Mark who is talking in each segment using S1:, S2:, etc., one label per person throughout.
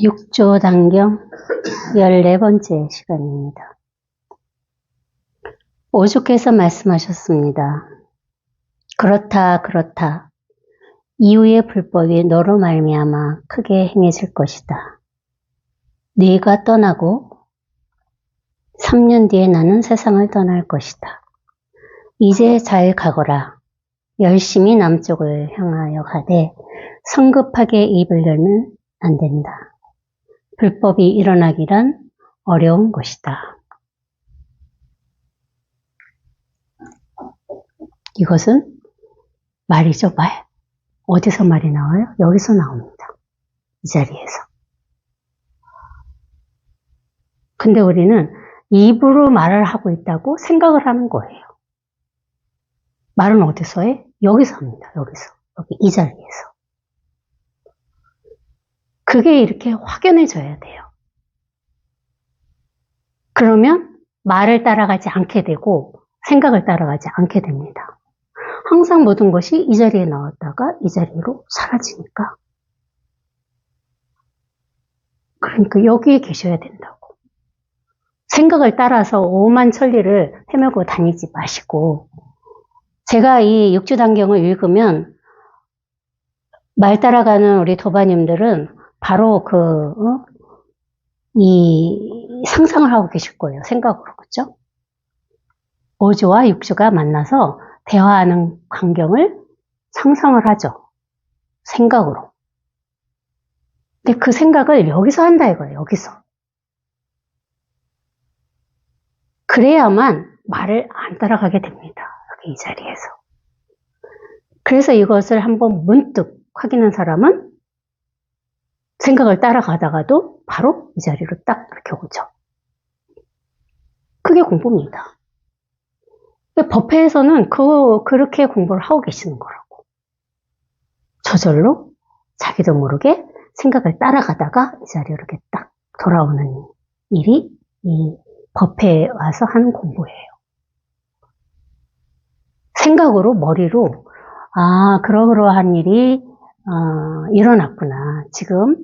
S1: 육조단경 14번째 시간입니다. 오죽해서 말씀하셨습니다. 그렇다. 이후의 불법이 너로 말미암아 크게 행해질 것이다. 네가 떠나고 3년 뒤에 나는 세상을 떠날 것이다. 이제 잘 가거라. 열심히 남쪽을 향하여 가되 성급하게 입을 열면 안 된다. 불법이 일어나기란 어려운 것이다. 이것은 말이죠, 말. 어디서 말이 나와요? 여기서 나옵니다. 이 자리에서. 근데 우리는 입으로 말을 하고 있다고 생각을 하는 거예요. 말은 어디서 해? 여기서 합니다. 여기서. 여기 이 자리에서. 그게 이렇게 확연해져야 돼요. 그러면 말을 따라가지 않게 되고 생각을 따라가지 않게 됩니다. 항상 모든 것이 이 자리에 나왔다가 이 자리로 사라지니까. 그러니까 여기에 계셔야 된다고. 생각을 따라서 오만천리를 헤매고 다니지 마시고, 제가 이 육주단경을 읽으면 말 따라가는 우리 도바님들은 바로 이 상상을 하고 계실 거예요. 생각으로. 그렇죠? 오주와 육주가 만나서 대화하는 광경을 상상을 하죠. 생각으로. 근데 그 생각을 여기서 한다 이거예요. 여기서. 그래야만 말을 안 따라가게 됩니다. 여기 이 자리에서. 그래서 이것을 한번 문득 확인한 사람은 생각을 따라가다가도 바로 이 자리로 딱 이렇게 오죠. 그게 공부입니다. 법회에서는 그렇게 공부를 하고 계시는 거라고. 저절로 자기도 모르게 생각을 따라가다가 이 자리로 이렇게 딱 돌아오는 일이 이 법회에 와서 하는 공부예요. 생각으로, 머리로, 그러한 일이 일어났구나. 지금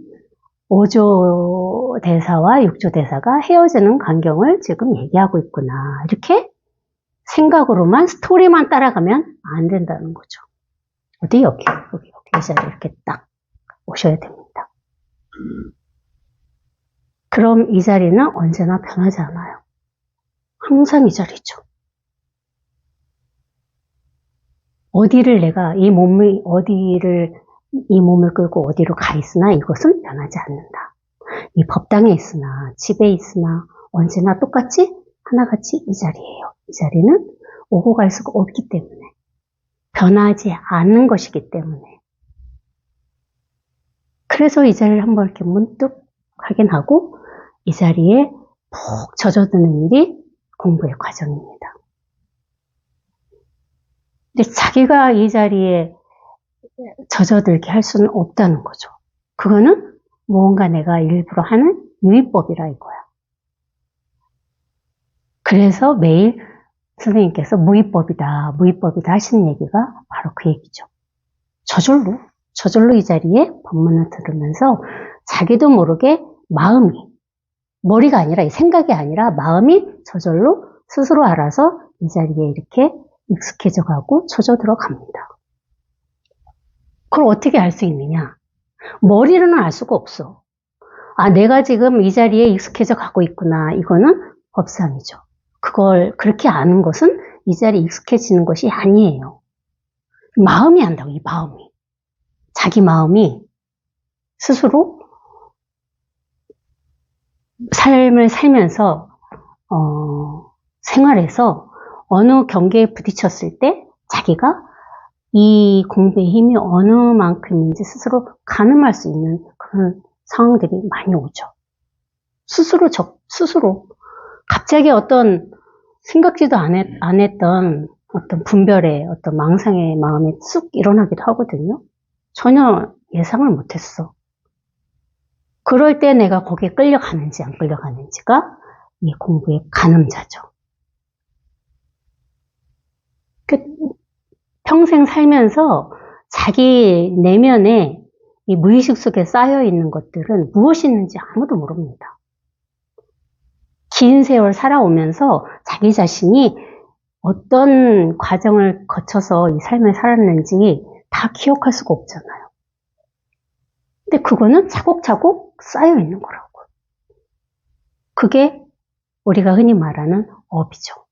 S1: 5조 대사와 6조 대사가 헤어지는 광경을 지금 얘기하고 있구나. 이렇게 생각으로만, 스토리만 따라가면 안 된다는 거죠. 어디? 여기 이 자리에 이렇게 딱 오셔야 됩니다. 그럼 이 자리는 언제나 변하지 않아요. 항상 이 자리죠. 어디를 내가 이 몸을 끌고 어디로 가 있으나 이것은 변하지 않는다. 이 법당에 있으나 집에 있으나 언제나 똑같이 하나같이 이 자리예요. 이 자리는 오고 갈 수가 없기 때문에, 변하지 않는 것이기 때문에. 그래서 이 자리를 한번 이렇게 문득 확인하고 이 자리에 푹 젖어드는 일이 공부의 과정입니다. 근데 자기가 이 자리에 젖어들게 할 수는 없다는 거죠. 그거는 무언가 내가 일부러 하는 유의법이라 이거야. 그래서 매일 선생님께서 무의법이다 하시는 얘기가 바로 그 얘기죠. 저절로 이 자리에 법문을 들으면서 자기도 모르게 마음이, 머리가 아니라 이 생각이 아니라 마음이 저절로 스스로 알아서 이 자리에 이렇게 익숙해져 가고 젖어 들어갑니다. 그걸 어떻게 알 수 있느냐? 머리로는 알 수가 없어. 내가 지금 이 자리에 익숙해져 가고 있구나. 이거는 법상이죠. 그걸 그렇게 아는 것은 이 자리에 익숙해지는 것이 아니에요. 마음이 안다고, 이 마음이. 자기 마음이 스스로 삶을 살면서, 생활에서 어느 경계에 부딪혔을 때 자기가 이 공부의 힘이 어느 만큼인지 스스로 가늠할 수 있는 그런 상황들이 많이 오죠. 스스로. 갑자기 어떤 생각지도 안 했던 어떤 분별의 어떤 망상의 마음이 쑥 일어나기도 하거든요. 전혀 예상을 못했어. 그럴 때 내가 거기에 끌려가는지 안 끌려가는지가 이 공부의 가늠자죠. 평생 살면서 자기 내면에 이 무의식 속에 쌓여 있는 것들은 무엇이 있는지 아무도 모릅니다. 긴 세월 살아오면서 자기 자신이 어떤 과정을 거쳐서 이 삶을 살았는지 다 기억할 수가 없잖아요. 근데 그거는 차곡차곡 쌓여 있는 거라고. 그게 우리가 흔히 말하는 업이죠.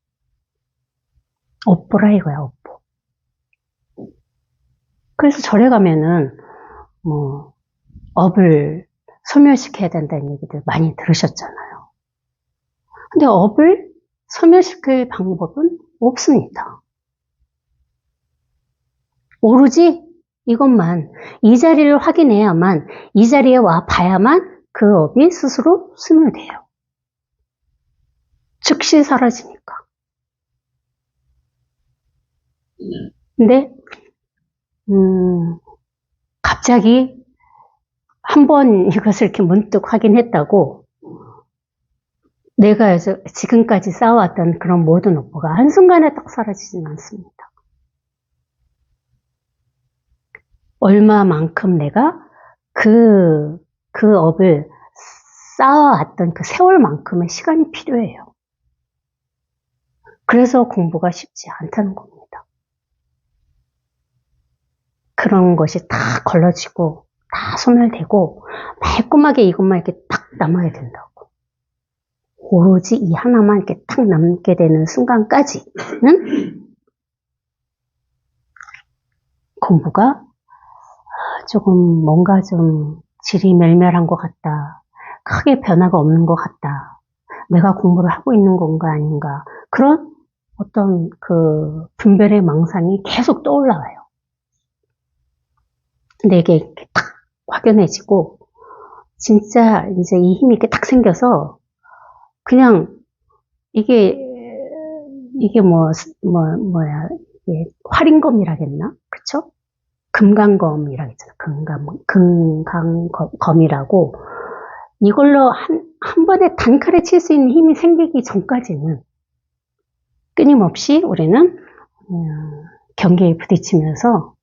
S1: 업보라 이거야, 업보. 그래서 절에 가면은 업을 소멸시켜야 된다는 얘기들 많이 들으셨잖아요. 근데 업을 소멸시킬 방법은 없습니다. 오로지 이것만, 이 자리를 확인해야만, 이 자리에 와 봐야만 그 업이 스스로 소멸돼요. 즉시 사라지니까. 근데 갑자기 한번 이것을 이렇게 문득 확인했다고 내가 지금까지 쌓아왔던 그런 모든 업보가 한순간에 딱 사라지진 않습니다. 얼마만큼 내가 그 업을 쌓아왔던 그 세월만큼의 시간이 필요해요. 그래서 공부가 쉽지 않다는 겁니다. 그런 것이 다 걸러지고 다 소멸되고 말끔하게 이것만 이렇게 딱 남아야 된다고. 오로지 이 하나만 이렇게 딱 남게 되는 순간까지는 공부가 조금 뭔가 좀 질이 멸멸한 것 같다. 크게 변화가 없는 것 같다. 내가 공부를 하고 있는 건가 아닌가. 그런 어떤 그 분별의 망상이 계속 떠올라와요. 근데 이게 이렇게 딱 확연해지고 진짜 이제 이 힘이 이렇게 딱 생겨서 그냥 이게 뭐야 이게 활인검이라겠나? 그쵸? 금강검이라겠잖아. 금강검이라고 이걸로 한 번에 단칼에 칠 수 있는 힘이 생기기 전까지는 끊임없이 우리는 경계에 부딪히면서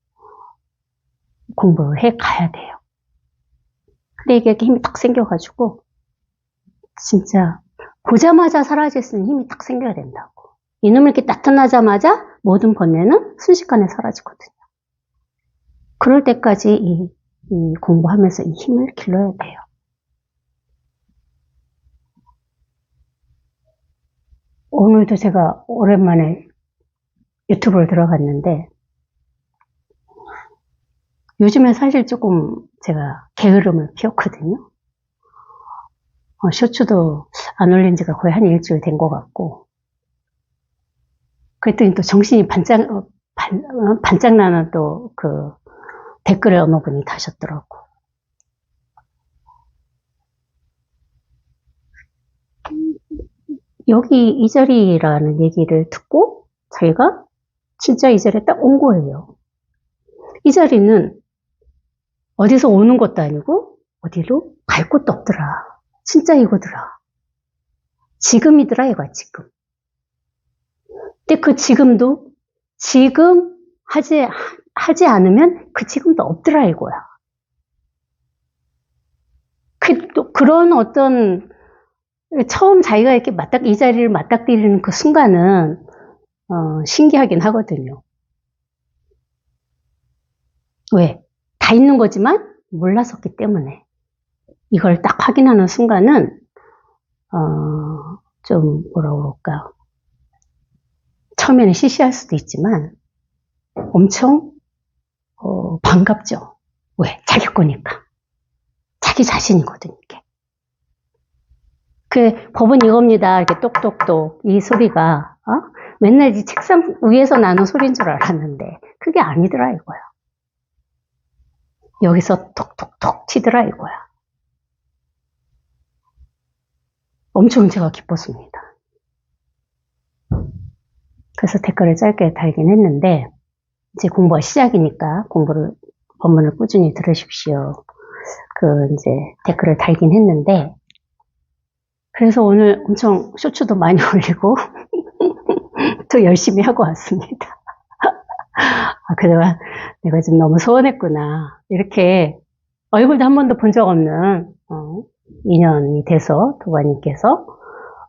S1: 공부해 가야 돼요. 근데 이게 힘이 딱 생겨가지고 진짜 보자마자 사라질 수 있는 힘이 딱 생겨야 된다고. 이놈을 이렇게 나타나자마자 모든 번뇌는 순식간에 사라지거든요. 그럴 때까지 이 공부하면서 이 힘을 길러야 돼요. 오늘도 제가 오랜만에 유튜브를 들어갔는데 요즘에 사실 조금 제가 게으름을 피웠거든요. 쇼츠도 안 올린 지가 거의 한 일주일 된 것 같고 그랬더니 또 정신이 반짝나는 또 그 댓글을 어느 분이 다셨더라고. 여기 이 자리라는 얘기를 듣고 저희가 진짜 이 자리에 딱 온 거예요. 이 자리는 어디서 오는 것도 아니고 어디로 갈 곳도 없더라. 진짜 이거더라. 지금이더라 이거야 지금. 근데 그 지금도 지금 하지 않으면 그 지금도 없더라 이거야. 그런 어떤 처음 자기가 이렇게 이 자리를 맞닥뜨리는 그 순간은 신기하긴 하거든요. 왜? 다 있는 거지만 몰랐었기 때문에 이걸 딱 확인하는 순간은 좀 뭐라 그럴까 처음에는 시시할 수도 있지만 엄청 반갑죠. 왜? 자기 거니까. 자기 자신이거든 이게. 그 법은 이겁니다. 이렇게 똑똑똑 이 소리가 맨날 이 책상 위에서 나는 소리인 줄 알았는데 그게 아니더라 이거야. 여기서 톡톡톡 튀더라 이거야. 엄청 제가 기뻤습니다. 그래서 댓글을 짧게 달긴 했는데 이제 공부가 시작이니까 법문을 꾸준히 들으십시오. 이제 댓글을 달긴 했는데 그래서 오늘 엄청 쇼츠도 많이 올리고 또 열심히 하고 왔습니다. 그동안 내가 좀 너무 소원했구나. 이렇게 얼굴도 한 번도 본 적 없는 인연이 돼서 도가님께서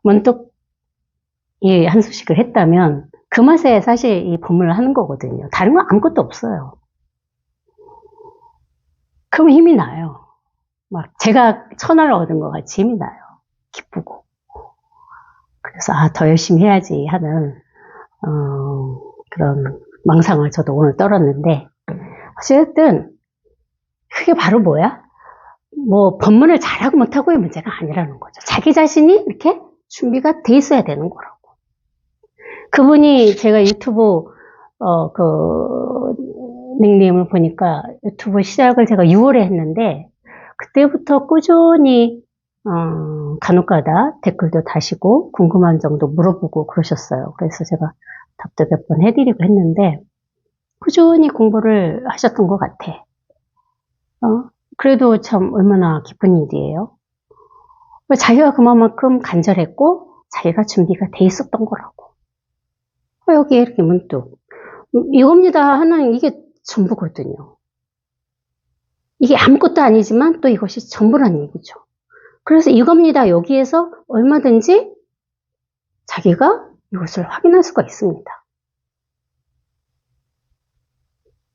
S1: 문득 이 한수식을 했다면 그 맛에 사실 이 법문을 하는 거거든요. 다른 건 아무것도 없어요. 그럼 힘이 나요. 막 제가 천하를 얻은 것 같이 힘이 나요. 기쁘고. 그래서 더 열심히 해야지 하는 그런 망상을 저도 오늘 떨었는데, 어쨌든 그게 바로 뭐야? 뭐 법문을 잘하고 못하고의 문제가 아니라는 거죠. 자기 자신이 이렇게 준비가 돼 있어야 되는 거라고. 그분이 제가 유튜브 닉네임을 보니까 유튜브 시작을 제가 6월에 했는데 그때부터 꾸준히 간혹가다 댓글도 다시고 궁금한 점도 물어보고 그러셨어요. 그래서 제가 답도 몇 번 해드리고 했는데 꾸준히 공부를 하셨던 것 같아. 그래도 참 얼마나 기쁜 일이에요. 자기가 그만큼 간절했고 자기가 준비가 돼 있었던 거라고. 여기에 이렇게 문득 이겁니다 하는 이게 전부거든요. 이게 아무것도 아니지만 또 이것이 전부란 얘기죠. 그래서 이겁니다. 여기에서 얼마든지 자기가 이것을 확인할 수가 있습니다.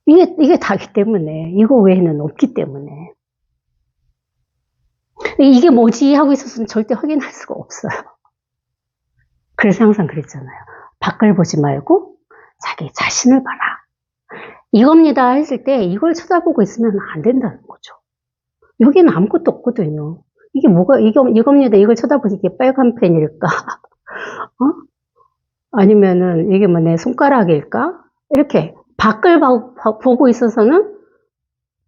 S1: 이게 다기 때문에, 이거 외에는 없기 때문에. 이게 뭐지 하고 있어서는 절대 확인할 수가 없어요. 그래서 항상 그랬잖아요. 밖을 보지 말고 자기 자신을 봐라. 이겁니다 했을 때 이걸 쳐다보고 있으면 안 된다는 거죠. 여기는 아무것도 없거든요. 이게 뭐가, 이겁니다. 이걸 쳐다보니 이게 빨간 펜일까? 아니면은 이게 뭐 내 손가락일까? 이렇게 밖을 보고 있어서는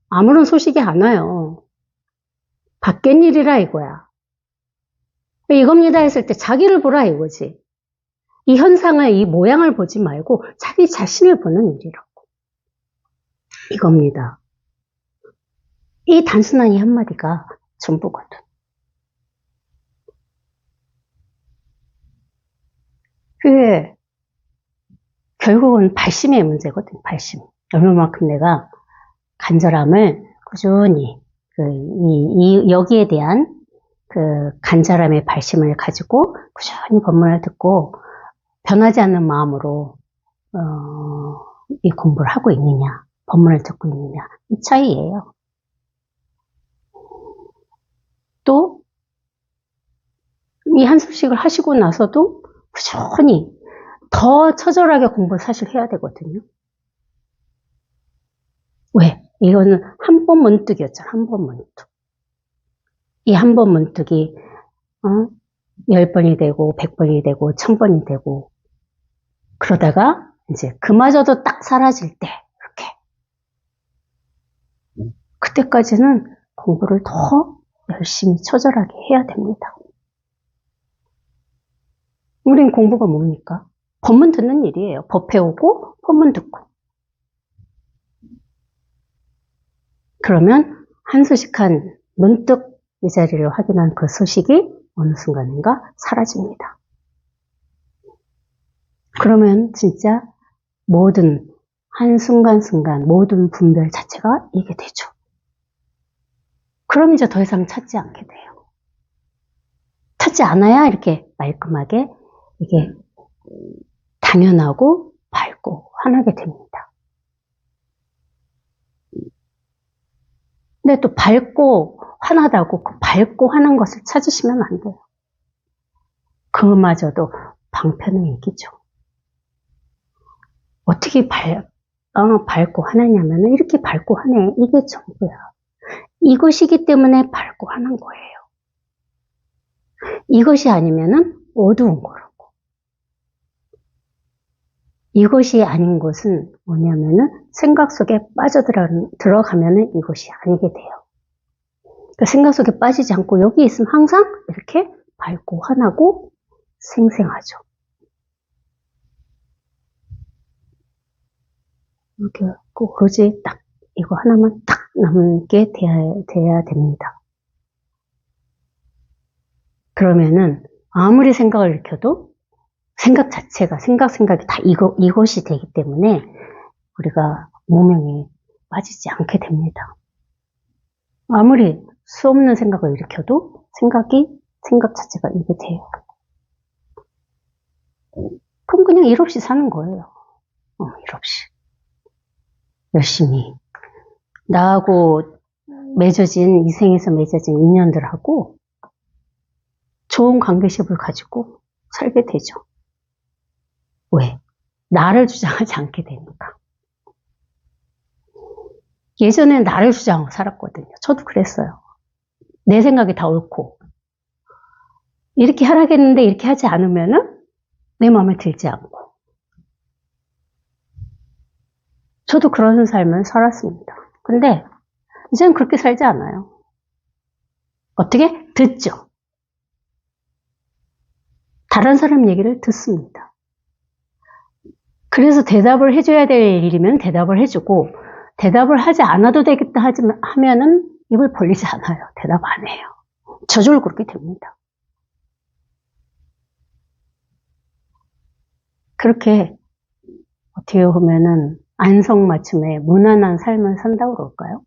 S1: 아무런 소식이 안 와요. 밖엔 일이라 이거야. 이겁니다 했을 때 자기를 보라 이거지. 이 현상을, 이 모양을 보지 말고 자기 자신을 보는 일이라고. 이겁니다. 이 단순한 이 한마디가 전부거든. 그게 결국은 발심의 문제거든. 발심. 얼마만큼 내가 간절함을 꾸준히 여기에 대한 그 간절함의 발심을 가지고 꾸준히 법문을 듣고 변하지 않는 마음으로 이 공부를 하고 있느냐, 법문을 듣고 있느냐, 이 차이예요. 또 이 한수식을 하시고 나서도 꾸준히 더 처절하게 공부를 사실 해야 되거든요. 왜? 이거는 한 번 문득이었잖아. 한 번 문득. 이 한 번 문득이 10번이 되고 100번이 되고 1000번이 되고 그러다가 이제 그마저도 딱 사라질 때 이렇게 그때까지는 공부를 더 열심히 처절하게 해야 됩니다. 우린 공부가 뭡니까? 법문 듣는 일이에요. 법 배우고 법문 듣고. 그러면 한수식한 문득 이 자리를 확인한 그 소식이 어느 순간인가 사라집니다. 그러면 진짜 모든 한순간순간 모든 분별 자체가 이게 되죠. 그럼 이제 더 이상 찾지 않게 돼요. 찾지 않아야 이렇게 말끔하게 이게 당연하고 밝고 환하게 됩니다. 근데 또 밝고 환하다고 그 밝고 환한 것을 찾으시면 안 돼요. 그마저도 방편의 얘기죠. 어떻게 밝고 환하냐면 이렇게 밝고 환해. 이게 전부야. 이것이기 때문에 밝고 환한 거예요. 이것이 아니면은 어두운 거라고. 이것이 아닌 것은 뭐냐면은 생각 속에 들어가면은 이것이 아니게 돼요. 그러니까 생각 속에 빠지지 않고 여기 있으면 항상 이렇게 밝고 환하고 생생하죠. 이렇게 꼭 오로지 딱 이거 하나만 딱 남게 돼야 됩니다. 그러면은 아무리 생각을 일으켜도 생각 자체가 생각이 다 이것이 되기 때문에 우리가 무명에 빠지지 않게 됩니다. 아무리 수 없는 생각을 일으켜도 생각 자체가 이게 돼요. 그럼 그냥 일 없이 사는 거예요. 일 없이. 열심히. 나하고 맺어진, 이 생에서 맺어진 인연들하고 좋은 관계십을 가지고 살게 되죠. 왜? 나를 주장하지 않게 되니까. 예전엔 나를 주장하고 살았거든요. 저도 그랬어요. 내 생각이 다 옳고. 이렇게 하라겠는데 이렇게 하지 않으면은 내 마음에 들지 않고. 저도 그런 삶을 살았습니다. 근데 이제는 그렇게 살지 않아요. 어떻게? 듣죠. 다른 사람 얘기를 듣습니다. 그래서 대답을 해줘야 될 일이면 대답을 해주고, 대답을 하지 않아도 되겠다 하면은 입을 벌리지 않아요. 대답 안 해요. 저절로 그렇게 됩니다. 그렇게 어떻게 보면은 안성맞춤에 무난한 삶을 산다고 그럴까요?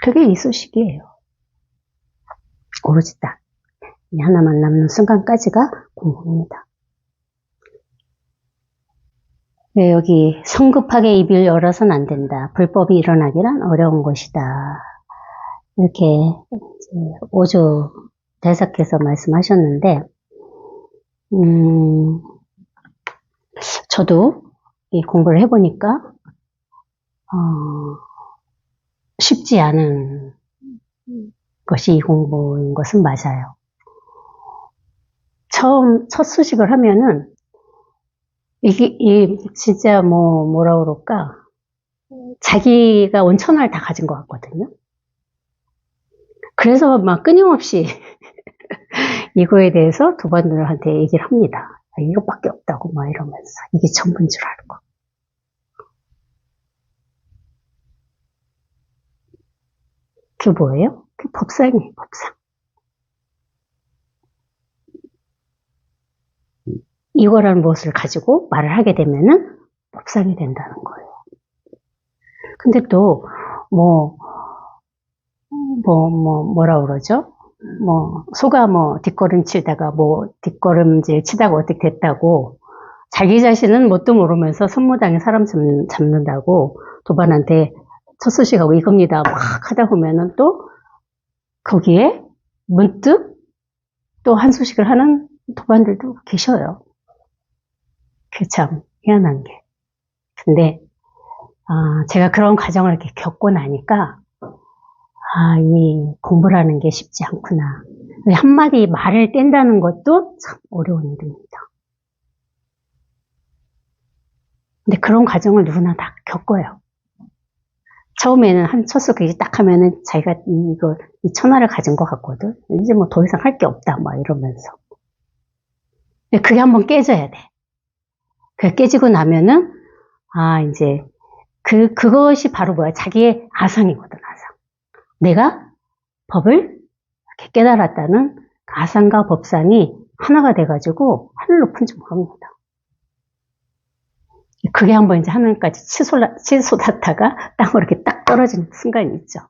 S1: 그게 이쑤시개예요. 오로지 딱 하나만 남는 순간까지가 공부입니다. 네, 여기 성급하게 입을 열어서는 안 된다. 불법이 일어나기란 어려운 것이다. 이렇게 오조 대사께서 말씀하셨는데, 저도 이 공부를 해보니까 쉽지 않은 것이 이 공부인 것은 맞아요. 첫 수식을 하면은 이게 진짜 뭐라 그럴까, 자기가 온천을 다 가진 것 같거든요. 그래서 막 끊임없이 이거에 대해서 도반들한테 얘기를 합니다. 이것밖에 없다고 막 이러면서 이게 전부인 줄 알고. 그게 뭐예요? 그게 법상이에요, 법상. 이거라는 무엇을 가지고 말을 하게 되면은 법상이 된다는 거예요. 근데 또 뭐라 그러죠? 소가 뒷걸음질 치다가 어떻게 됐다고, 자기 자신은 뭣도 모르면서 선무당에 사람 잡는다고 도반한테 첫 수식하고 이겁니다 막 하다 보면은 또 거기에 문득 또 한 수식을 하는 도반들도 계셔요. 그게 참 희한한 게. 근데 제가 그런 과정을 이렇게 겪고 나니까 이 공부라는 게 쉽지 않구나. 한마디 말을 뗀다는 것도 참 어려운 일입니다. 근데 그런 과정을 누구나 다 겪어요. 처음에는 한 첫 수식이 딱 하면은 자기가 이 천하를 가진 것 같거든. 이제 더 이상 할 게 없다 막 이러면서. 근데 그게 한번 깨져야 돼. 그게 깨지고 나면은 이제 그것이 바로 뭐야? 자기의 아상이거든, 아상. 내가 법을 이렇게 깨달았다는 아상과 법상이 하나가 돼가지고 하늘로 풍족합니다. 그게 한번 이제 하늘까지 치솟았다가 땅으로 이렇게 딱 떨어지는 순간이 있죠.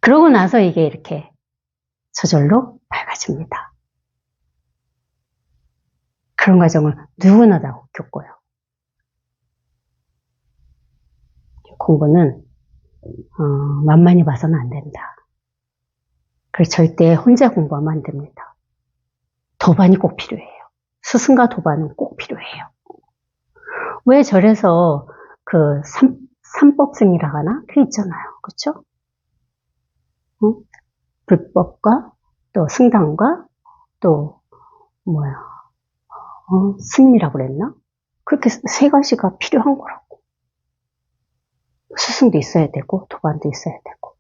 S1: 그러고 나서 이게 이렇게 저절로 밝아집니다. 그런 과정을 누구나 다 겪어요. 공부는 만만히 봐서는 안 된다. 그래서 절대 혼자 공부하면 안 됩니다. 도반이 꼭 필요해요. 스승과 도반은 꼭 필요해요. 왜 절에서 삼법승이라 하나? 그게 있잖아요. 그쵸? 불법과 또 승당과 또 승리라고 그랬나? 그렇게 세 가지가 필요한 거라고. 스승도 있어야 되고 도반도 있어야 되고.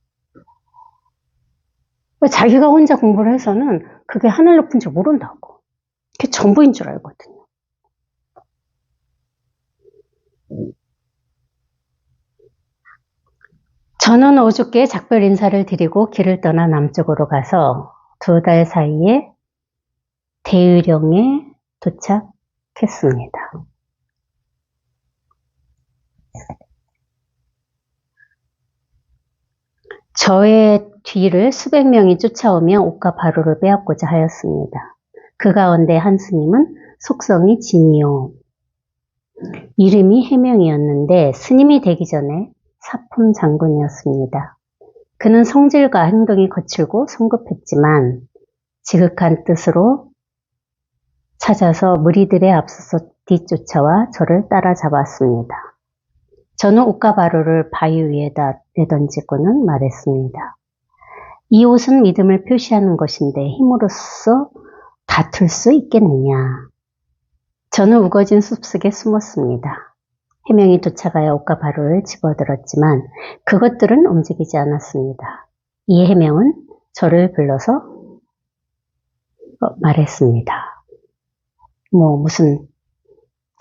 S1: 자기가 혼자 공부를 해서는 그게 하늘 높은 줄 모른다고. 그게 전부인 줄 알거든요. 저는 어저께 작별 인사를 드리고 길을 떠나 남쪽으로 가서 2달 사이에 대의령에 도착했습니다. 저의 뒤를 수백 명이 쫓아오며 옷과 바로를 빼앗고자 하였습니다. 그 가운데 한 스님은 속성이 진이요. 이름이 해명이었는데 스님이 되기 전에 사품 장군이었습니다. 그는 성질과 행동이 거칠고 성급했지만 지극한 뜻으로 찾아서 무리들의 앞서서 뒤쫓아와 저를 따라잡았습니다. 저는 옷과 바로를 바위 위에다 내던지고는 말했습니다. 이 옷은 믿음을 표시하는 것인데 힘으로써 다툴 수 있겠느냐. 저는 우거진 숲속에 숨었습니다. 해명이 도착하여 옷과 바로를 집어들었지만 그것들은 움직이지 않았습니다. 이 해명은 저를 불러서 말했습니다. 무슨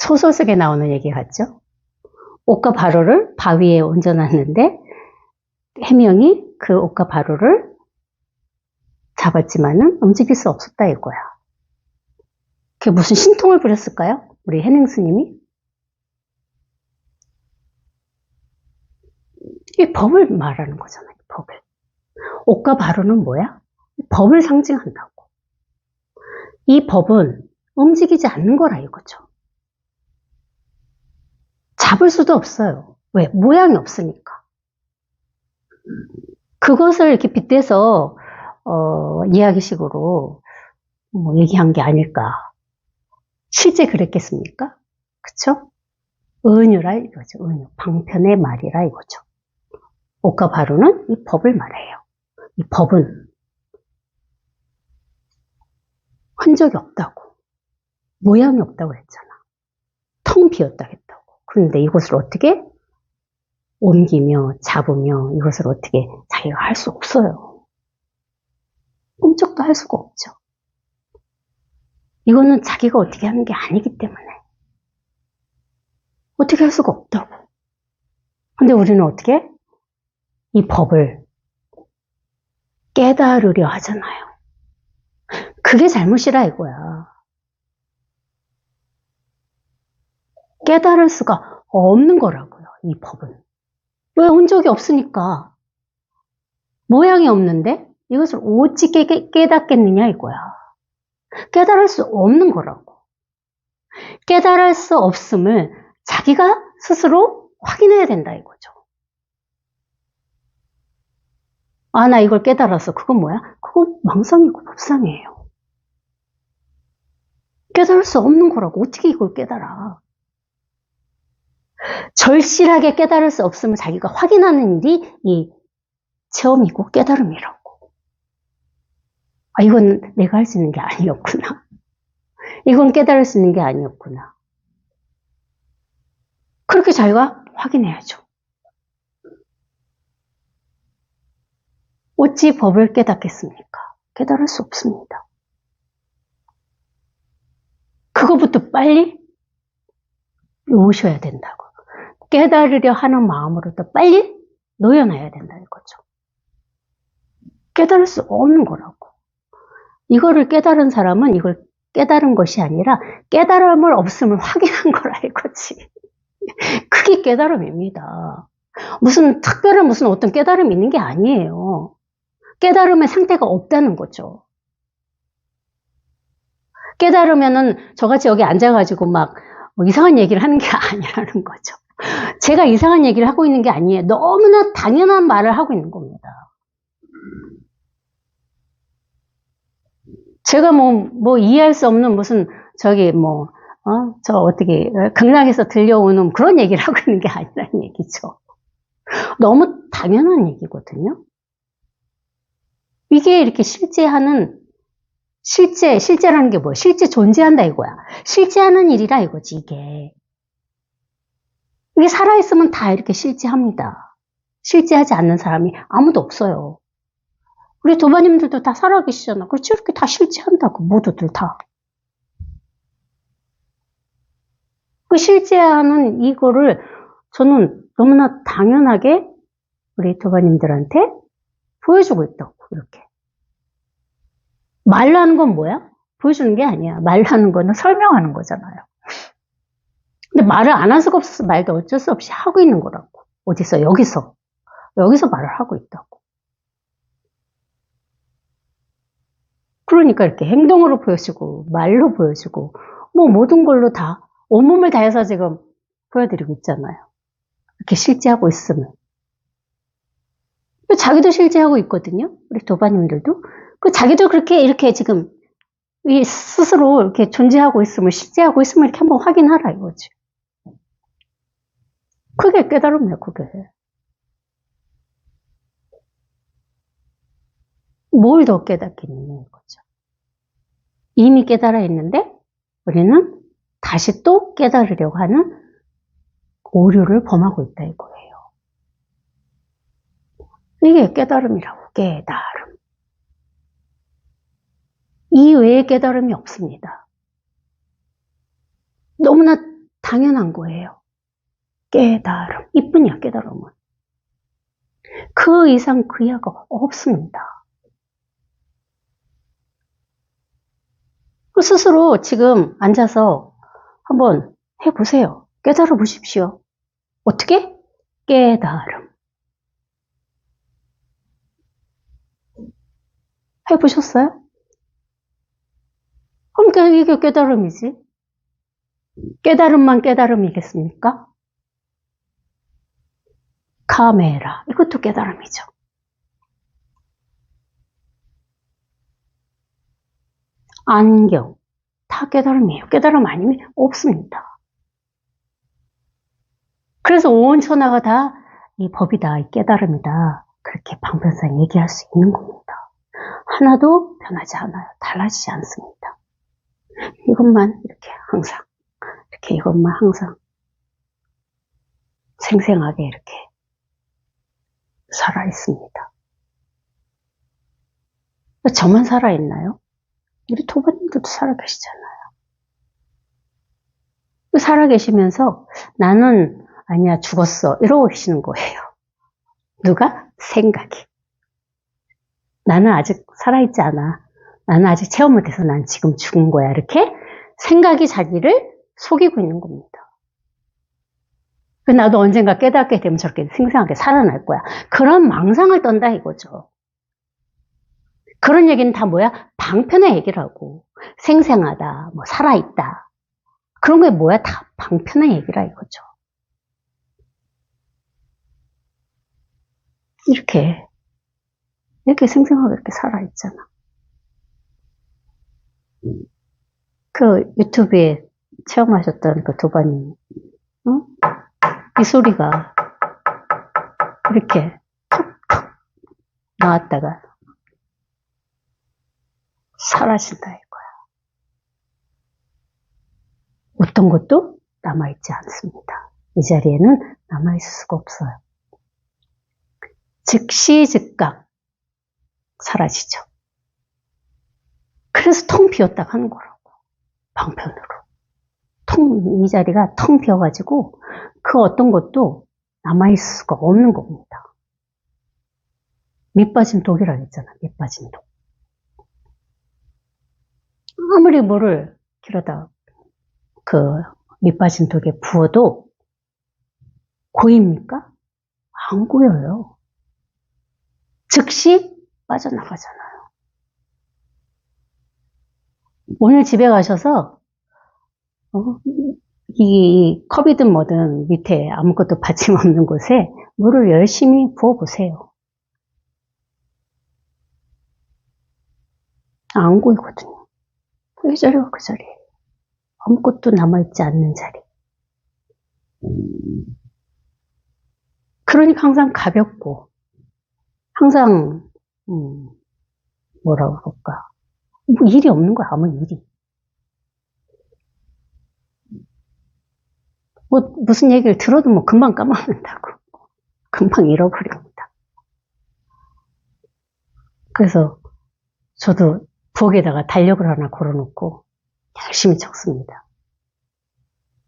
S1: 소설 속에 나오는 얘기 같죠? 옷과 바로를 바위에 얹어놨는데 해명이 그 옷과 바로를 잡았지만은 움직일 수 없었다 이거야. 그게 무슨 신통을 부렸을까요? 우리 해능 스님이? 이 법을 말하는 거잖아요. 법을. 옷과 바로는 뭐야? 법을 상징한다고. 이 법은 움직이지 않는 거라 이거죠. 잡을 수도 없어요. 왜? 모양이 없으니까. 그것을 이렇게 빗대서 이야기식으로 얘기한 게 아닐까. 실제 그랬겠습니까? 그쵸? 은유라 이거죠. 은유. 방편의 말이라 이거죠. 옷과 바로는 이 법을 말해요. 이 법은 흔적이 없다고. 모양이 없다고 했잖아. 텅 비었다고 했다고. 그런데 이것을 어떻게 옮기며 잡으며 이것을 어떻게 자기가 할 수 없어요. 꿈쩍도 할 수가 없죠. 이거는 자기가 어떻게 하는 게 아니기 때문에 어떻게 할 수가 없다고. 근데 우리는 어떻게? 이 법을 깨달으려 하잖아요. 그게 잘못이라 이거야. 깨달을 수가 없는 거라고요. 이 법은. 왜 흔적이 없으니까. 모양이 없는데 이것을 어찌 깨닫겠느냐 이거야. 깨달을 수 없는 거라고. 깨달을 수 없음을 자기가 스스로 확인해야 된다 이거죠. 아, 나 이걸 깨달았어. 그건 뭐야? 그건 망상이고 법상이에요. 깨달을 수 없는 거라고. 어떻게 이걸 깨달아? 절실하게 깨달을 수 없음을 자기가 확인하는 일이 이 체험이고 깨달음이라고. 아, 이건 내가 할 수 있는 게 아니었구나. 이건 깨달을 수 있는 게 아니었구나. 그렇게 자기가 확인해야죠. 어찌 법을 깨닫겠습니까? 깨달을 수 없습니다. 그거부터 빨리 오셔야 된다고. 깨달으려 하는 마음으로부터 빨리 놓여놔야 된다 이거죠. 깨달을 수 없는 거라고. 이거를 깨달은 사람은 이걸 깨달은 것이 아니라 깨달음을 없음을 확인한 거라 이거지. 그게 깨달음입니다. 무슨 특별한 무슨 어떤 깨달음이 있는 게 아니에요. 깨달음의 상태가 없다는 거죠. 깨달으면은 저같이 여기 앉아가지고 막 이상한 얘기를 하는 게 아니라는 거죠. 제가 이상한 얘기를 하고 있는 게 아니에요. 너무나 당연한 말을 하고 있는 겁니다. 제가 이해할 수 없는 무슨 어떻게 극락에서 들려오는 그런 얘기를 하고 있는 게 아니라는 얘기죠. 너무 당연한 얘기거든요. 이게 이렇게 실제라는 게 뭐야? 실제 존재한다 이거야. 실제하는 일이라 이거지, 이게. 이게 살아있으면 다 이렇게 실제합니다. 실제하지 않는 사람이 아무도 없어요. 우리 도마님들도 다 살아계시잖아. 그렇지? 이렇게 다 실제한다고, 모두들 다. 그 실제하는 이거를 저는 너무나 당연하게 우리 도마님들한테 보여주고 있다고, 이렇게. 말로 하는 건 뭐야? 보여주는 게 아니야. 말로 하는 거는 설명하는 거잖아요. 근데 말을 안 할 수가 없어서 말도 어쩔 수 없이 하고 있는 거라고. 어디서? 여기서 말을 하고 있다고. 그러니까 이렇게 행동으로 보여주고, 말로 보여주고, 뭐 모든 걸로 다, 온몸을 다해서 지금 보여드리고 있잖아요. 이렇게 실제하고 있으면. 자기도 실제하고 있거든요. 우리 도바님들도. 자기도 그렇게 이렇게 지금 스스로 이렇게 존재하고 있음을, 실제하고 있음을 이렇게 한번 확인하라 이거지. 그게 깨달음이야, 그게. 뭘 더 깨닫겠느냐 이거죠. 이미 깨달아 있는데 우리는 다시 또 깨달으려고 하는 오류를 범하고 있다 이거예요. 이게 깨달음이라고, 깨달음. 이 외에 깨달음이 없습니다. 너무나 당연한 거예요. 깨달음. 이뿐이야, 깨달음은. 그 이상 그 이하가 없습니다. 스스로 지금 앉아서 한번 해보세요. 깨달아 보십시오. 어떻게? 깨달음. 해보셨어요? 그러니까 이게 깨달음이지. 깨달음만 깨달음이겠습니까? 카메라. 이것도 깨달음이죠. 안경. 다 깨달음이에요. 깨달음 아니면 없습니다. 그래서 온 천하가 다 이 법이다, 이 깨달음이다. 그렇게 방편상 얘기할 수 있는 겁니다. 하나도 변하지 않아요. 달라지지 않습니다. 이것만 이렇게 항상, 이렇게 이것만 항상 생생하게 이렇게 살아있습니다. 저만 살아있나요? 우리 토바님들도 살아계시잖아요. 살아계시면서 나는 아니야 죽었어 이러고 계시는 거예요. 누가? 생각이. 나는 아직 살아있지 않아. 나는 아직 체험 못해서 난 지금 죽은 거야. 이렇게 생각이 자기를 속이고 있는 겁니다. 나도 언젠가 깨닫게 되면 저렇게 생생하게 살아날 거야. 그런 망상을 떤다 이거죠. 그런 얘기는 다 뭐야? 방편의 얘기라고. 생생하다, 뭐 살아있다. 그런 게 뭐야? 다 방편의 얘기라 이거죠. 이렇게 생생하게 이렇게 살아있잖아. 그 유튜브에 체험하셨던 그 도바님, 어? 이 소리가 이렇게 툭툭 나왔다가 사라진다 이거야. 어떤 것도 남아있지 않습니다. 이 자리에는 남아있을 수가 없어요. 즉시 즉각 사라지죠. 그래서 텅 비었다 하는 거라고. 방편으로. 이 자리가 텅 비어가지고 그 어떤 것도 남아있을 수가 없는 겁니다. 밑빠진 독이라고 했잖아. 밑빠진 독. 아무리 물을 길어다 그 밑빠진 독에 부어도 고입니까? 안 고여요. 즉시 빠져나가잖아요. 오늘 집에 가셔서 이 컵이든 뭐든 밑에 아무것도 받침없는 곳에 물을 열심히 부어보세요. 안 고이거든요. 그 자리가 그 자리예요. 아무것도 남아있지 않는 자리. 그러니까 항상 가볍고 항상 뭐라고 그럴까, 뭐 일이 없는 거야. 아무 일이. 뭐 무슨 얘기를 들어도 뭐 금방 까먹는다고. 금방 잃어버립니다. 그래서 저도 부엌에다가 달력을 하나 걸어놓고 열심히 적습니다.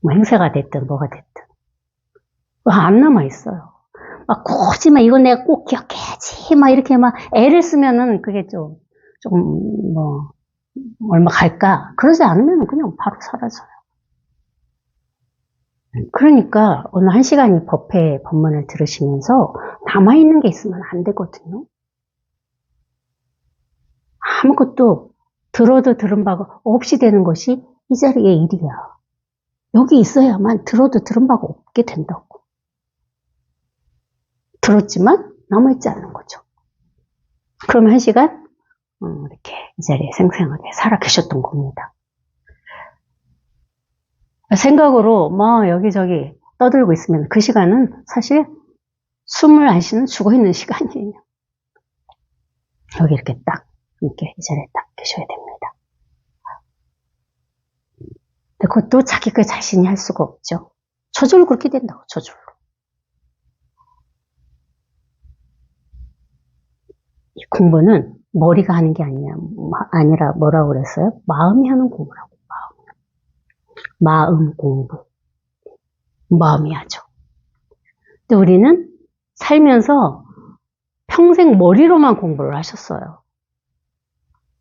S1: 뭐 행사가 됐든 뭐가 됐든. 안 남아있어요. 막 굳이 막 이건 내가 꼭 기억해야지 막 이렇게 막 애를 쓰면은 그게 좀 뭐 얼마 갈까? 그러지 않으면 그냥 바로 사라져요. 그러니까 오늘 1시간 이 법회 법문을 들으시면서 남아있는 게 있으면 안 되거든요. 아무것도 들어도 들은 바가 없이 되는 것이 이 자리의 일이야. 여기 있어야만 들어도 들은 바가 없게 된다고. 들었지만 남아있지 않는 거죠. 그러면 1시간 이렇게 이 자리에 생생하게 살아 계셨던 겁니다. 생각으로 뭐 여기저기 떠들고 있으면 그 시간은 사실 숨을 안 쉬는 죽어있는 시간이에요. 여기 이렇게 딱 이렇게 이 자리에 딱 계셔야 됩니다. 근데 그것도 자기 그 자신이 할 수가 없죠. 저절로 그렇게 된다고, 저절로. 이 공부는 머리가 하는 게 아니라 뭐라고 그랬어요? 마음이 하는 공부라고, 마음 공부. 마음이 하죠. 근데 우리는 살면서 평생 머리로만 공부를 하셨어요.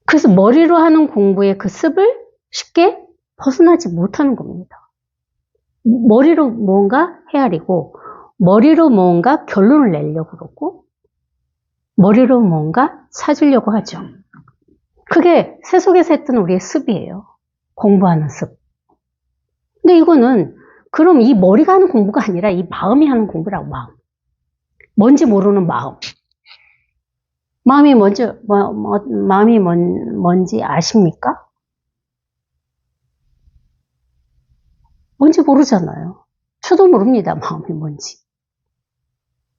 S1: 그래서 머리로 하는 공부의 그 습을 쉽게 벗어나지 못하는 겁니다. 머리로 뭔가 헤아리고, 머리로 뭔가 결론을 내려고 그러고, 머리로 뭔가 찾으려고 하죠. 그게 새 속에서 했던 우리의 습이에요. 공부하는 습. 근데 이거는 그럼 이 머리가 하는 공부가 아니라 이 마음이 하는 공부라고, 마음. 뭔지 모르는 마음. 마음이 뭔지 아십니까? 뭔지 모르잖아요. 저도 모릅니다. 마음이 뭔지.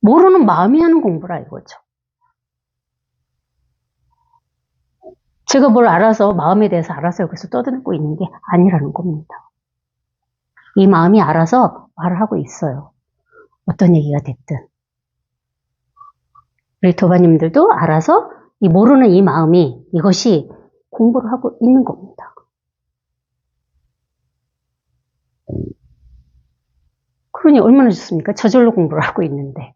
S1: 모르는 마음이 하는 공부라 이거죠. 제가 뭘 알아서 마음에 대해서 알아서 여기서 떠들고 있는 게 아니라는 겁니다. 이 마음이 알아서 말을 하고 있어요. 어떤 얘기가 됐든. 우리 도바님들도 알아서 이 모르는 이 마음이 이것이 공부를 하고 있는 겁니다. 그러니 얼마나 좋습니까? 저절로 공부를 하고 있는데.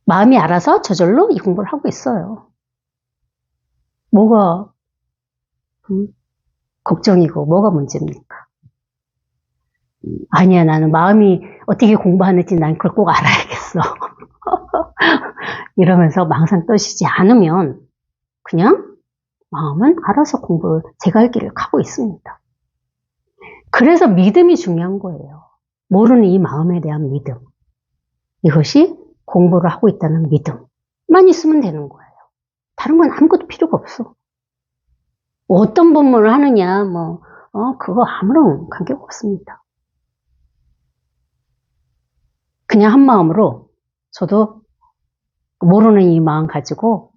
S1: 마음이 알아서 저절로 이 공부를 하고 있어요. 뭐가 걱정이고 뭐가 문제입니까? 아니야, 나는 마음이 어떻게 공부하는지 난 그걸 꼭 알아야겠어. 이러면서 망상 떠시지 않으면 그냥 마음은 알아서 공부를 제가 할 길을 가고 있습니다. 그래서 믿음이 중요한 거예요. 모르는 이 마음에 대한 믿음. 이것이 공부를 하고 있다는 믿음만 있으면 되는 거예요. 다른 건 아무것도 필요가 없어. 어떤 법문을 하느냐, 그거 아무런 관계가 없습니다. 그냥 한 마음으로 저도 모르는 이 마음 가지고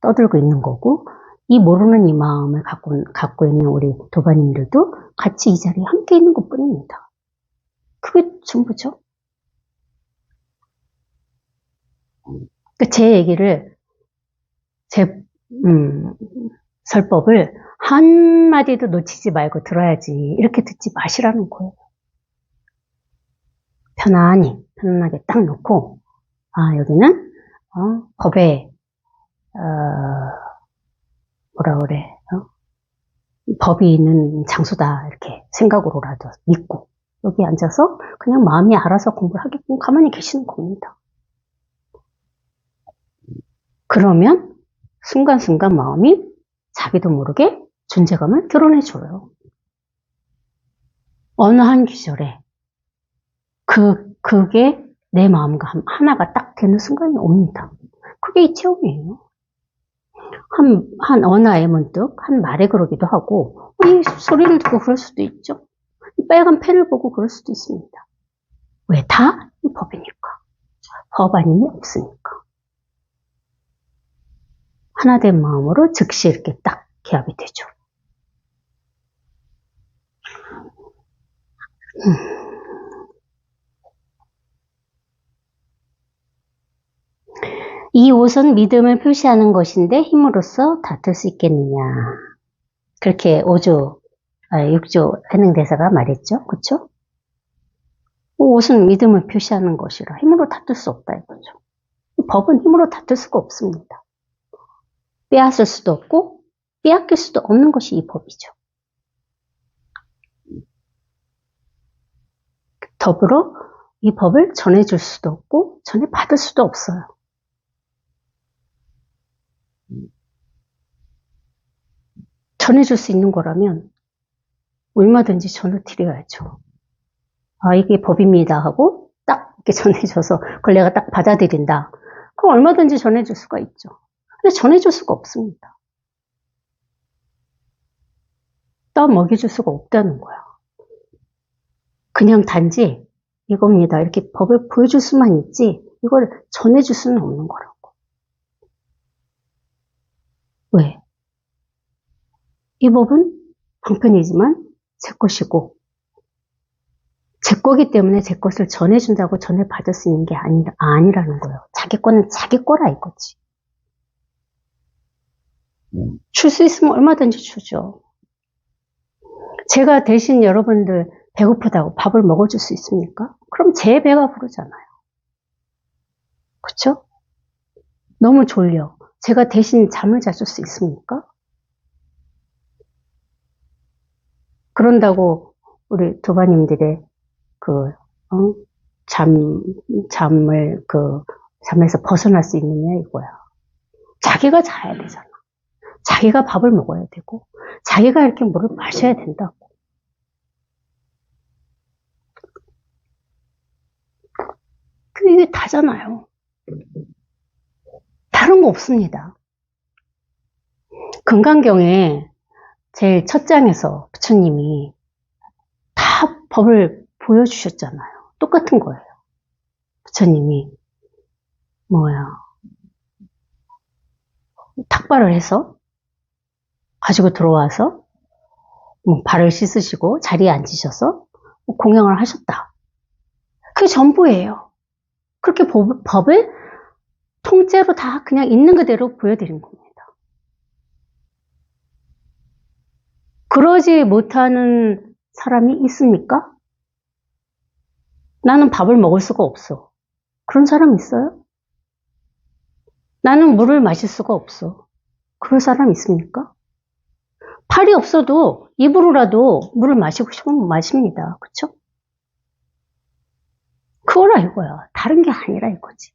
S1: 떠들고 있는 거고, 이 모르는 이 마음을 갖고 있는 우리 도바님들도 같이 이 자리에 함께 있는 것 뿐입니다. 그게 전부죠. 제 얘기를, 설법을 한마디도 놓치지 말고 들어야지. 이렇게 듣지 마시라는 거예요. 편안하게 딱 놓고, 여기는, 법에, 뭐라 그래, 법이 있는 장소다. 이렇게 생각으로라도 믿고, 여기 앉아서 그냥 마음이 알아서 공부를 하게끔 가만히 계시는 겁니다. 그러면 순간순간 마음이 자기도 모르게 존재감을 드러내줘요. 어느 한 기절에 그게 내 마음과 하나가 딱 되는 순간이 옵니다. 그게 이 체험이에요. 한 언어에 문득 한 말에 그러기도 하고, 이 소리를 듣고 그럴 수도 있죠. 빨간 펜을 보고 그럴 수도 있습니다. 왜? 다 이 법이니까. 법 아님이 없으니까. 하나된 마음으로 즉시 이렇게 딱 기합이 되죠. 이 옷은 믿음을 표시하는 것인데 힘으로써 다툴 수 있겠느냐. 그렇게 6조 해능대사가 말했죠. 그쵸? 옷은 믿음을 표시하는 것이라 힘으로 다툴 수 없다 이거죠. 법은 힘으로 다툴 수가 없습니다. 빼앗을 수도 없고 빼앗길 수도 없는 것이 이 법이죠. 더불어 이 법을 전해줄 수도 없고 전해받을 수도 없어요. 전해줄 수 있는 거라면 얼마든지 전해드려야죠. 아, 이게 법입니다 하고 딱 이렇게 전해줘서 그걸 내가 딱 받아들인다. 그럼 얼마든지 전해줄 수가 있죠. 근데 전해줄 수가 없습니다. 딱 먹여줄 수가 없다는 거야. 그냥 단지 이겁니다. 이렇게 법을 보여줄 수만 있지 이걸 전해줄 수는 없는 거라고. 왜? 이 법은 방편이지만 제 것이고 제 거기 때문에 제 것을 전해준다고 전해받을 수 있는 게 아니라는 거예요. 자기 거는 자기 거라 이거지. 줄 수 있으면 얼마든지 주죠. 제가 대신 여러분들 배고프다고 밥을 먹어줄 수 있습니까? 그럼 제 배가 부르잖아요. 그쵸? 너무 졸려. 제가 대신 잠을 자줄 수 있습니까? 그런다고 우리 도바님들의 잠에서 벗어날 수 있느냐 이거야. 자기가 자야 되잖아. 자기가 밥을 먹어야 되고, 자기가 이렇게 물을 마셔야 된다고. 이게 다잖아요. 다른 거 없습니다. 금강경에 제일 첫 장에서 부처님이 다 법을 보여주셨잖아요. 똑같은 거예요. 부처님이 탁발을 해서 가지고 들어와서 발을 씻으시고 자리에 앉으셔서 공양을 하셨다. 그게 전부예요. 그렇게 법을 통째로 다 그냥 있는 그대로 보여드린 겁니다. 그러지 못하는 사람이 있습니까? 나는 밥을 먹을 수가 없어. 그런 사람 있어요? 나는 물을 마실 수가 없어. 그런 사람 있습니까? 팔이 없어도 입으로라도 물을 마시고 싶으면 마십니다. 그쵸? 그거라 이거야. 다른 게 아니라 이거지.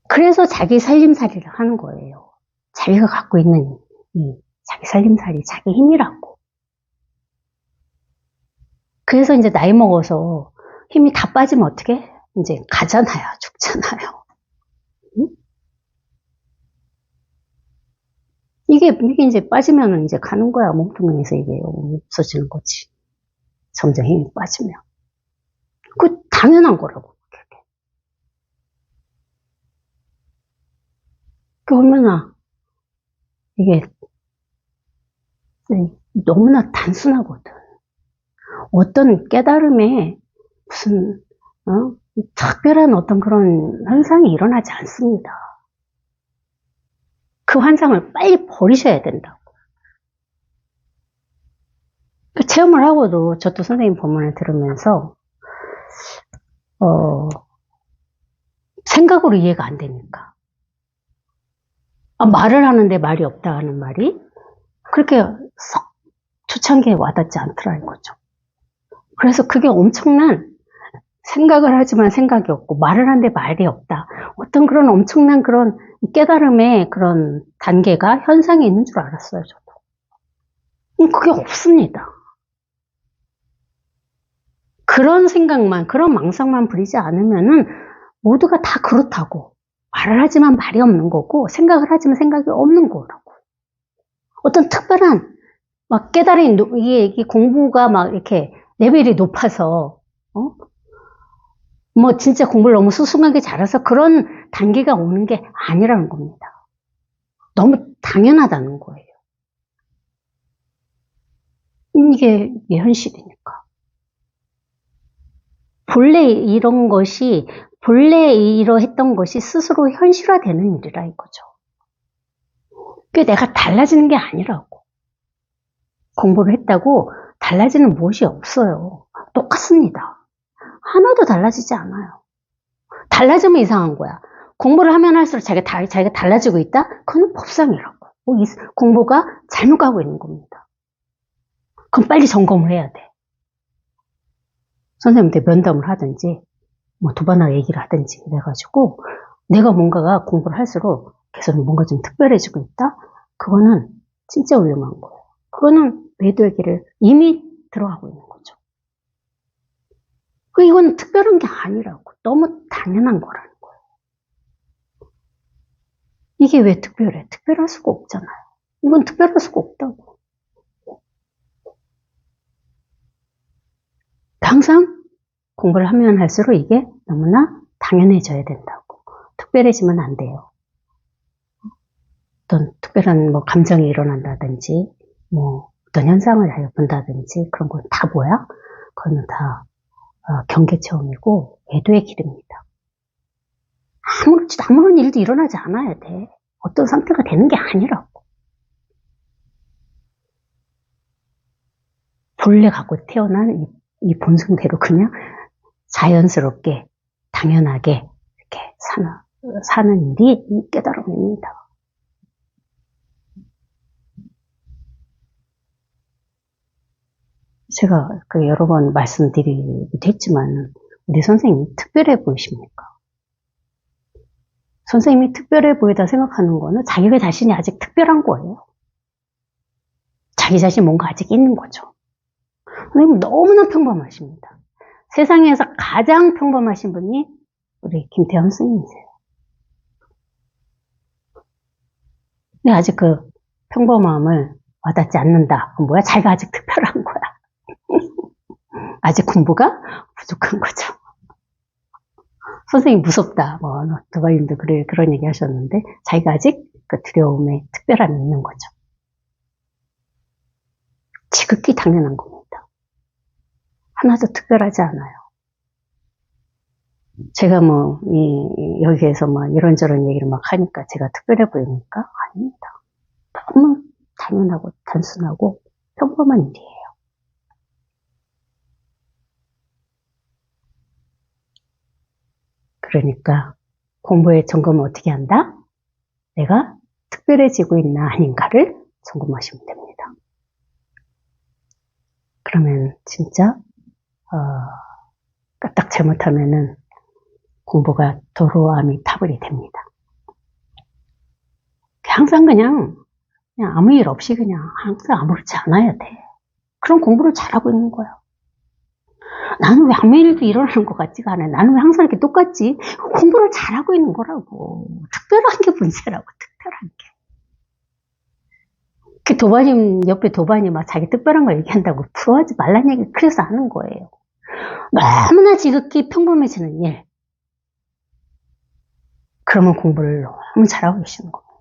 S1: 그래서 자기 살림살이를 하는 거예요. 자기가 갖고 있는 이 자기 살림살이 자기 힘이라고. 그래서 이제 나이 먹어서 힘이 다 빠지면 어떻게? 이제 가잖아요. 죽잖아요. 응? 이게 이제 빠지면 이제 가는 거야. 몸통에서 이게 없어지는 거지. 점점 힘이 빠지면. 그 당연한 거라고. 그 얼마나 이게 너무나 단순하거든. 어떤 깨달음에 무슨 특별한 어떤 그런 현상이 일어나지 않습니다. 그 환상을 빨리 버리셔야 된다고. 그 체험을 하고도 저도 선생님 법문을 들으면서 생각으로 이해가 안 되니까. 말을 하는데 말이 없다 하는 말이 그렇게 썩 초창기에 와닿지 않더라 이거죠. 그래서 그게 엄청난 생각을 하지만 생각이 없고 말을 하는데 말이 없다. 어떤 그런 엄청난 그런 깨달음의 그런 단계가 현상이 있는 줄 알았어요, 저도. 그게 없습니다. 그런 생각만, 그런 망상만 부리지 않으면은 모두가 다 그렇다고. 말을 하지만 말이 없는 거고, 생각을 하지만 생각이 없는 거라고. 어떤 특별한, 막 깨달음이, 이게 공부가 막 이렇게 레벨이 높아서, 진짜 공부를 너무 수승하게 잘해서 그런 단계가 오는 게 아니라는 겁니다. 너무 당연하다는 거예요. 이게 현실이니까. 본래 이러했던 것이 스스로 현실화되는 일이라 이거죠. 그게 내가 달라지는 게 아니라고. 공부를 했다고 달라지는 무엇이 없어요. 똑같습니다. 하나도 달라지지 않아요. 달라지면 이상한 거야. 공부를 하면 할수록 자기가 달라지고 있다? 그건 법상이라고. 공부가 잘못 가고 있는 겁니다. 그럼 빨리 점검을 해야 돼. 선생님한테 면담을 하든지, 도반하고 얘기를 하든지, 그래가지고, 내가 뭔가가 공부를 할수록 계속 뭔가 좀 특별해지고 있다? 그거는 진짜 위험한 거예요. 그거는 매도의 길을 이미 들어가고 있는 거죠. 이건 특별한 게 아니라고. 너무 당연한 거라는 거예요. 이게 왜 특별해? 특별할 수가 없잖아요. 이건 특별할 수가 없다고. 항상 공부를 하면 할수록 이게 너무나 당연해져야 된다고. 특별해지면 안 돼요. 어떤 특별한 뭐 감정이 일어난다든지, 뭐 어떤 현상을 본다든지 그런 건 다 뭐야? 그거는 다 경계 체험이고 외도의 길입니다. 아무런 일도 일어나지 않아야 돼. 어떤 상태가 되는 게 아니라고. 본래 갖고 태어난 이 본성대로 그냥 자연스럽게 당연하게 이렇게 사는 일이 이 깨달음입니다. 제가 여러 번 말씀드리기도 했지만 우리 선생님이 특별해 보이십니까? 선생님이 특별해 보이다 생각하는 거는 자기가 자신이 아직 특별한 거예요. 자기 자신 뭔가 아직 있는 거죠. 선생님 너무나 평범하십니다. 세상에서 가장 평범하신 분이 우리 김태현 스님이세요. 근데 아직 그 평범함을 와닿지 않는다. 그럼 뭐야? 자기가 아직 특별한 거야. 아직 공부가 부족한 거죠. 선생님 무섭다. 뭐 누가님도 그런 얘기 하셨는데 자기가 아직 그 두려움에 특별함이 있는 거죠. 지극히 당연한 겁니다. 하나도 특별하지 않아요. 제가 뭐 여기에서 뭐 이런저런 얘기를 막 하니까 제가 특별해 보입니까? 아닙니다. 너무 당연하고 단순하고 평범한 일이에요. 그러니까 공부의 점검은 어떻게 한다? 내가 특별해지고 있나 아닌가를 점검하시면 됩니다. 그러면 진짜 까딱 잘못하면은 공부가 도로아미 타불이 됩니다. 항상 그냥 아무 일 없이 그냥 항상 아무렇지 않아야 돼. 그럼 공부를 잘하고 있는 거야. 나는 왜 아무 일도 일어나는 것 같지가 않아. 나는 왜 항상 이렇게 똑같지? 공부를 잘하고 있는 거라고. 특별한 게 문제라고, 특별한 게. 그 도반님, 옆에 도반이 막 자기 특별한 걸 얘기한다고 부러워하지 말란 얘기를 그래서 하는 거예요. 너무나 지극히 평범해지는 일. 그러면 공부를 너무 잘하고 계시는 겁니다.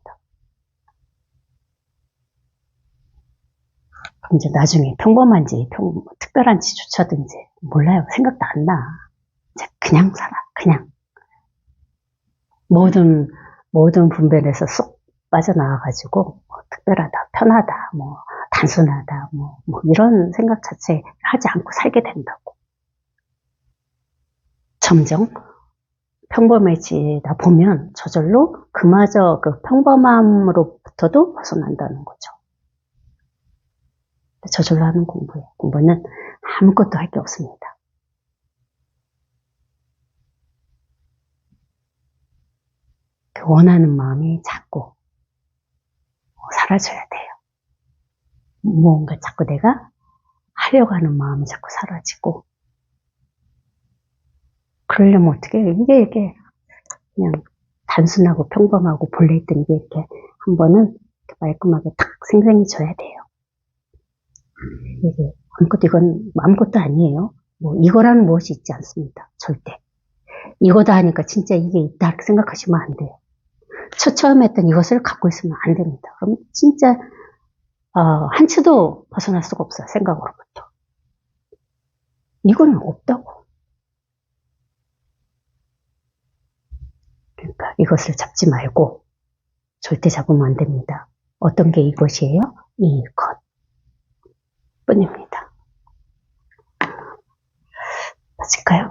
S1: 이제 나중에 평범한지, 특별한지조차도 이제 몰라요. 생각도 안 나. 이제 그냥 살아. 그냥. 모든 분별에서 쏙 빠져나와가지고, 뭐, 특별하다, 편하다, 뭐, 단순하다, 뭐, 이런 생각 자체 하지 않고 살게 된다고. 점점 평범해지다 보면 저절로 그마저 그 평범함으로부터도 벗어난다는 거죠. 저절로 하는 공부예요. 공부는 아무것도 할 게 없습니다. 그 원하는 마음이 자꾸 사라져야 돼요. 뭔가 자꾸 내가 하려고 하는 마음이 자꾸 사라지고, 그러려면 어떻게 해요? 이게 그냥 단순하고 평범하고 본래 있던 게 이렇게 한 번은 말끔하게 탁 생생해져야 돼요. 이게 이건 아무것도 아니에요. 뭐 이거라는 무엇이 있지 않습니다. 절대. 이거다 하니까 진짜 이게 있다 이렇게 생각하시면 안 돼요. 처음 했던 이것을 갖고 있으면 안 됩니다. 그럼 진짜 한 치도 벗어날 수가 없어요. 생각으로부터. 이거는 없다고. 그러니까 이것을 잡지 말고 절대 잡으면 안 됩니다. 어떤 게 이것이에요? 이것 뿐입니다. 맞을까요?